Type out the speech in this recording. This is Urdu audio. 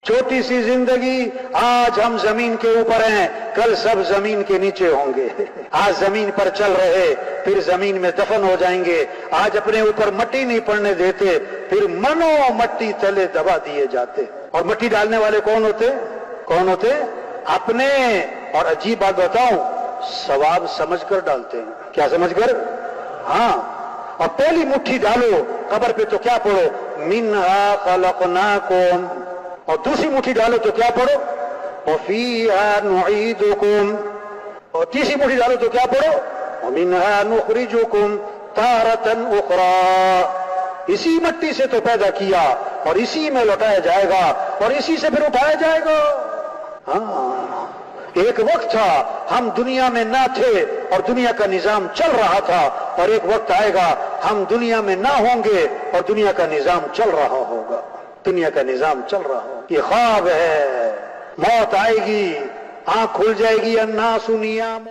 چھوٹی سی زندگی، آج ہم زمین کے اوپر ہیں، کل سب زمین کے نیچے ہوں گے۔ آج زمین پر چل رہے، پھر زمین میں دفن ہو جائیں گے۔ آج اپنے اوپر مٹی نہیں پڑنے دیتے، پھر منو مٹی تلے دبا دیے جاتے۔ اور مٹی ڈالنے والے کون ہوتے؟ اپنے۔ اور عجیب بات بتاؤں، ثواب سمجھ کر ڈالتے ہیں۔ کیا سمجھ کر؟ ہاں۔ اور پہلی مٹھی ڈالو قبر پہ تو کیا پڑھو؟ منہا خلقناکم۔ اور دوسری مٹھی ڈالو تو کیا پڑھو؟ وفیہا نعیدکم۔ اور تیسری مٹھی ڈالو تو کیا پڑھو؟ ومنہا نخرجکم تارۃ اخری۔ اسی مٹی سے تو پیدا کیا اور اسی میں لوٹایا جائے گا اور اسی سے پھر اٹھایا جائے گا۔ ہاں، ایک وقت تھا ہم دنیا میں نہ تھے اور دنیا کا نظام چل رہا تھا، اور ایک وقت آئے گا ہم دنیا میں نہ ہوں گے اور دنیا کا نظام چل رہا ہوگا۔ دنیا کا نظام چل رہا ہوگا۔ یہ خواب ہے، موت آئے گی، آنکھ کھل جائے گی، الناس نیام۔